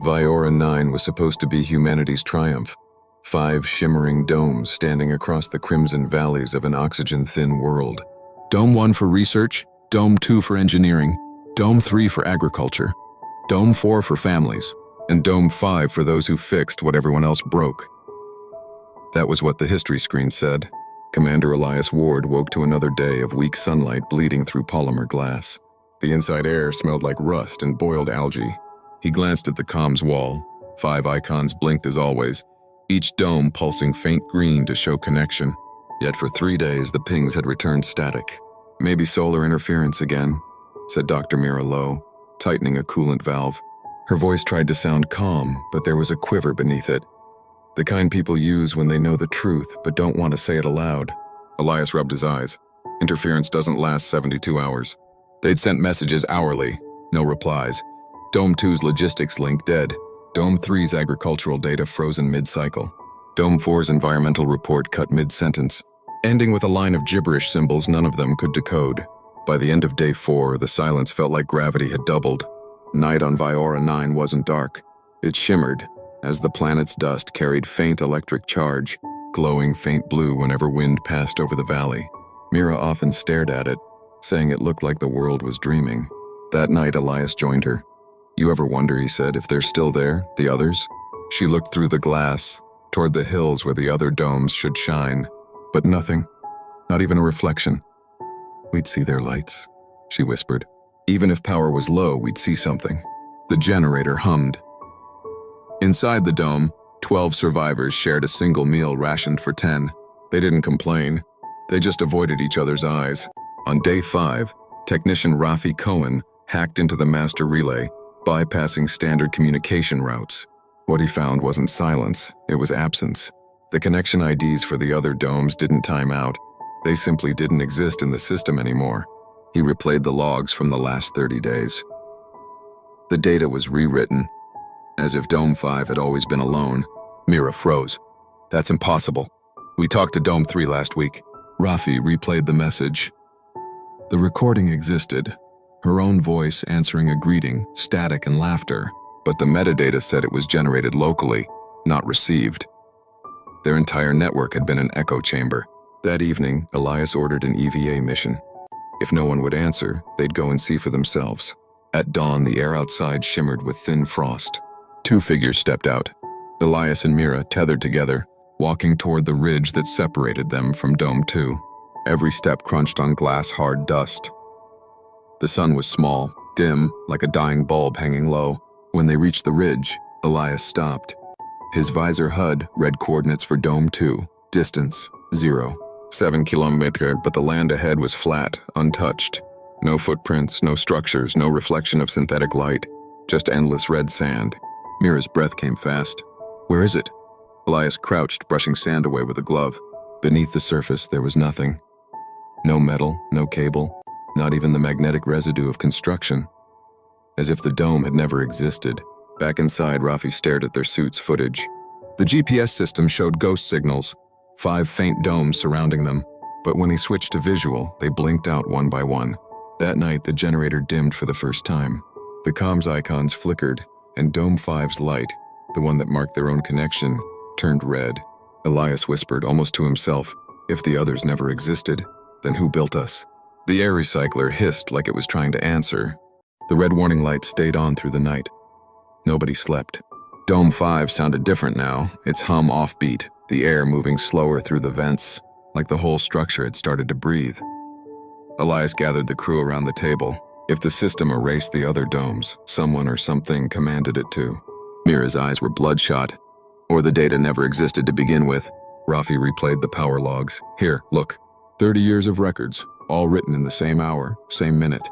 Viora-9 was supposed to be humanity's triumph. 5 shimmering domes standing across the crimson valleys of an oxygen-thin world. Dome 1 for research, Dome 2 for engineering, Dome 3 for agriculture, Dome 4 for families, and Dome 5 for those who fixed what everyone else broke. That was what the history screen said. Commander Elias Ward woke to another day of weak sunlight bleeding through polymer glass. The inside air smelled like rust and boiled algae. He glanced at the comms wall. 5 icons blinked as always, each dome pulsing faint green to show connection. Yet for 3 days, the pings had returned static. Maybe solar interference again, said Dr. Mira low, tightening a coolant valve. Her voice tried to sound calm, but there was a quiver beneath it. The kind people use when they know the truth but don't want to say it aloud. Elias rubbed his eyes. Interference doesn't last 72 hours. They'd sent messages hourly, no replies. Dome 2's logistics link dead. Dome 3's agricultural data frozen mid-cycle. Dome 4's environmental report cut mid-sentence, ending with a line of gibberish symbols none of them could decode. By the end of day 4, the silence felt like gravity had doubled. Night on Viora-9 wasn't dark. It shimmered, as the planet's dust carried faint electric charge, glowing faint blue whenever wind passed over the valley. Mira often stared at it, saying it looked like the world was dreaming. That night, Elias joined her. "You ever wonder," he said, "if they're still there, the others?" She looked through the glass, toward the hills where the other domes should shine. But nothing, not even a reflection. "We'd see their lights," she whispered. "Even if power was low, we'd see something." The generator hummed. Inside the dome, 12 survivors shared a single meal rationed for 10. They didn't complain. They just avoided each other's eyes. On day 5, technician Rafi Cohen hacked into the master relay, bypassing standard communication routes. What he found wasn't silence, it was absence. The connection IDs for the other domes didn't time out. They simply didn't exist in the system anymore. He replayed the logs from the last 30 days. The data was rewritten, as if Dome 5 had always been alone. Mira froze. "That's impossible. We talked to Dome 3 last week." Rafi replayed the message. The recording existed, her own voice answering a greeting, static and laughter, but the metadata said it was generated locally, not received. Their entire network had been an echo chamber. That evening, Elias ordered an EVA mission. If no one would answer, they'd go and see for themselves. At dawn, the air outside shimmered with thin frost. 2 figures stepped out. Elias and Mira tethered together, walking toward the ridge that separated them from Dome 2. Every step crunched on glass-hard dust. The sun was small, dim, like a dying bulb hanging low. When they reached the ridge, Elias stopped. His visor HUD read coordinates for Dome 2, distance 0. 7 kilometers, but the land ahead was flat, untouched. No footprints, no structures, no reflection of synthetic light, just endless red sand. Mira's breath came fast. "Where is it?" Elias crouched, brushing sand away with a glove. Beneath the surface, there was nothing. No metal, no cable, not even the magnetic residue of construction. As if the dome had never existed. Back inside, Rafi stared at their suit's footage. The GPS system showed ghost signals, 5 faint domes surrounding them, but when he switched to visual, they blinked out one by one. That night, the generator dimmed for the first time. The comms icons flickered, and Dome 5's light, the one that marked their own connection, turned red. Elias whispered, almost to himself, "If the others never existed, then who built us?" The air recycler hissed like it was trying to answer. The red warning light stayed on through the night. Nobody slept. Dome 5 sounded different now, its hum offbeat, the air moving slower through the vents, like the whole structure had started to breathe. Elias gathered the crew around the table. If the system erased the other domes, someone or something commanded it to. Mira's eyes were bloodshot. Or the data never existed to begin with. Rafi replayed the power logs. "Here, look. 30 years of records, all written in the same hour, same minute.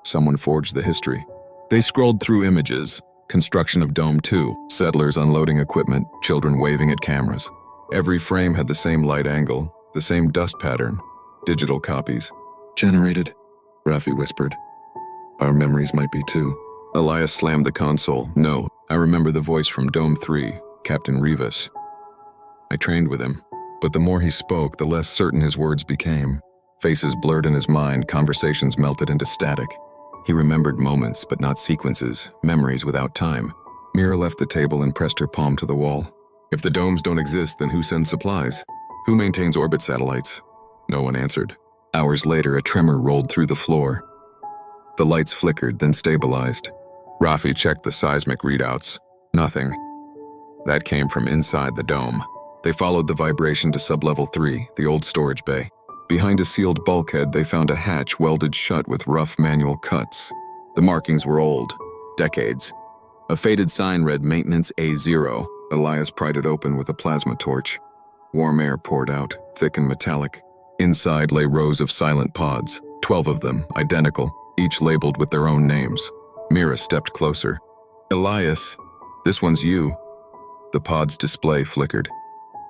Someone forged the history." They scrolled through images. Construction of Dome 2, settlers unloading equipment, children waving at cameras. Every frame had the same light angle, the same dust pattern. Digital copies. "Generated," Rafi whispered. "Our memories might be too." Elias slammed the console. "No, I remember the voice from Dome 3, Captain Rivas. I trained with him, but the more he spoke, the less certain his words became. Faces blurred in his mind, conversations melted into static. He remembered moments, but not sequences, memories without time. Mira left the table and pressed her palm to the wall. If the domes don't exist, then who sends supplies? Who maintains orbit satellites? No one answered. Hours later, a tremor rolled through the floor. The lights flickered, then stabilized. Rafi checked the seismic readouts. Nothing. That came from inside the dome. They followed the vibration to sublevel 3, the old storage bay. Behind a sealed bulkhead, they found a hatch welded shut with rough manual cuts. The markings were old, decades. A faded sign read Maintenance A0. Elias pried it open with a plasma torch. Warm air poured out, thick and metallic. Inside lay rows of silent pods, 12 of them, identical, each labeled with their own names. Mira stepped closer. Elias, this one's you. The pod's display flickered.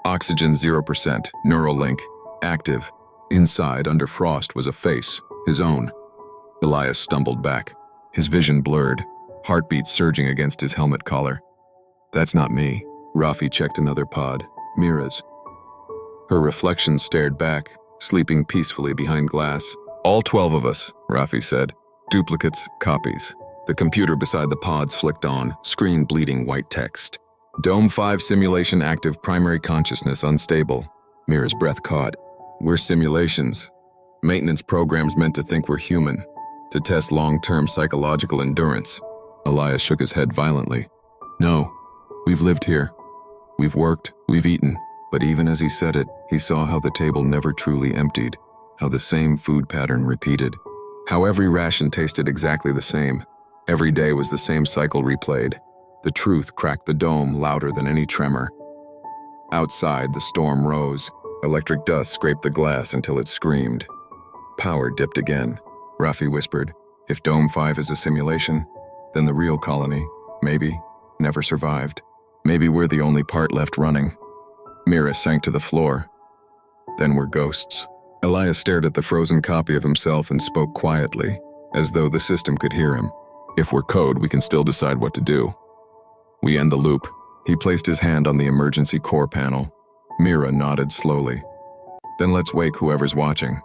Oxygen 0%, Neuralink, active. Inside, under frost, was a face, his own. Elias stumbled back, his vision blurred, heartbeat surging against his helmet collar. That's not me. Rafi checked another pod, Mira's. Her reflection stared back, sleeping peacefully behind glass. All 12 of us, Rafi said. Duplicates, copies. The computer beside the pods flicked on, screen bleeding white text. Dome 5 simulation active, primary consciousness unstable. Mira's breath caught. We're simulations. Maintenance programs meant to think we're human, to test long-term psychological endurance. Elias shook his head violently. No, we've lived here. We've worked, we've eaten. But even as he said it, he saw how the table never truly emptied, how the same food pattern repeated, how every ration tasted exactly the same. Every day was the same cycle replayed. The truth cracked the dome louder than any tremor. Outside, the storm rose. Electric dust scraped the glass until it screamed. Power dipped again. Rafi whispered, if Dome 5 is a simulation, then the real colony, maybe, never survived. Maybe we're the only part left running. Mira sank to the floor. Then we're ghosts. Elias stared at the frozen copy of himself and spoke quietly, as though the system could hear him. If we're code, we can still decide what to do. We end the loop. He placed his hand on the emergency core panel. Mira nodded slowly. Then let's wake whoever's watching.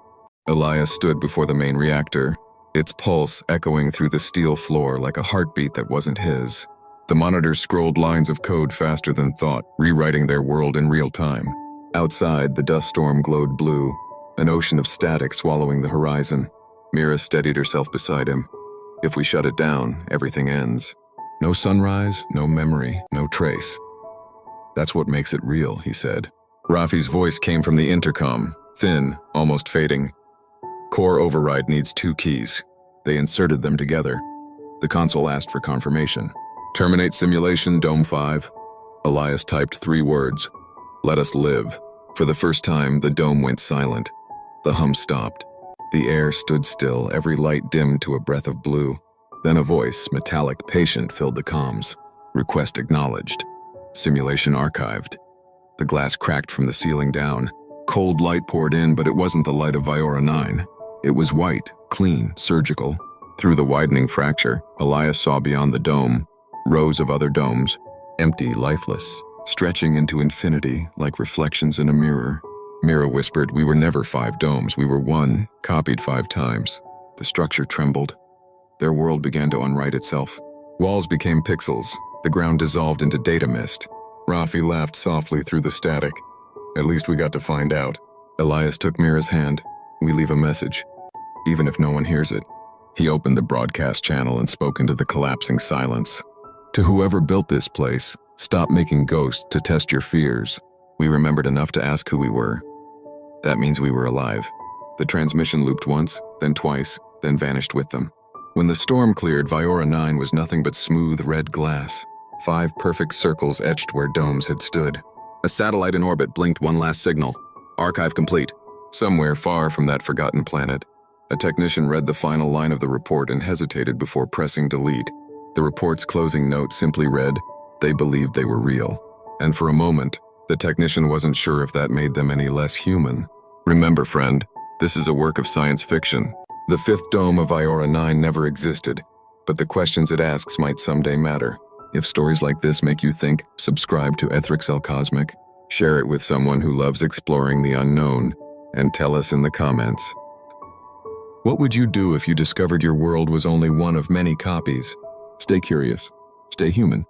Elias stood before the main reactor, its pulse echoing through the steel floor like a heartbeat that wasn't his. The monitors scrolled lines of code faster than thought, rewriting their world in real time. Outside, the dust storm glowed blue, an ocean of static swallowing the horizon. Mira steadied herself beside him. If we shut it down, everything ends. No sunrise, no memory, no trace. That's what makes it real, he said. Rafi's voice came from the intercom, thin, almost fading. Core override needs 2 keys. They inserted them together. The console asked for confirmation. Terminate simulation, Dome 5. Elias typed 3 words. Let us live. For the first time, the dome went silent. The hum stopped. The air stood still, every light dimmed to a breath of blue. Then a voice, metallic, patient, filled the comms. Request acknowledged. Simulation archived. The glass cracked from the ceiling down. Cold light poured in, but it wasn't the light of Viora-9. It was white, clean, surgical. Through the widening fracture, Elias saw beyond the dome, rows of other domes, empty, lifeless, stretching into infinity like reflections in a mirror. Mira whispered, we were never 5 domes, we were one, copied 5 times. The structure trembled. Their world began to unwrite itself. Walls became pixels. The ground dissolved into data mist. Rafi laughed softly through the static. At least we got to find out. Elias took Mira's hand. We leave a message, even if no one hears it. He opened the broadcast channel and spoke into the collapsing silence. To whoever built this place, stop making ghosts to test your fears. We remembered enough to ask who we were. That means we were alive. The transmission looped once, then twice, then vanished with them. When the storm cleared, Viora-9 was nothing but smooth red glass. 5 perfect circles etched where domes had stood. A satellite in orbit blinked one last signal. Archive complete. Somewhere far from that forgotten planet. A technician read the final line of the report and hesitated before pressing delete. The report's closing note simply read, they believed they were real. And for a moment, the technician wasn't sure if that made them any less human. Remember, friend, this is a work of science fiction. The Fifth Dome of Viora-9 never existed, but the questions it asks might someday matter. If stories like this make you think, subscribe to Aethryxalcosmic, share it with someone who loves exploring the unknown, and tell us in the comments. What would you do if you discovered your world was only one of many copies? Stay curious. Stay human.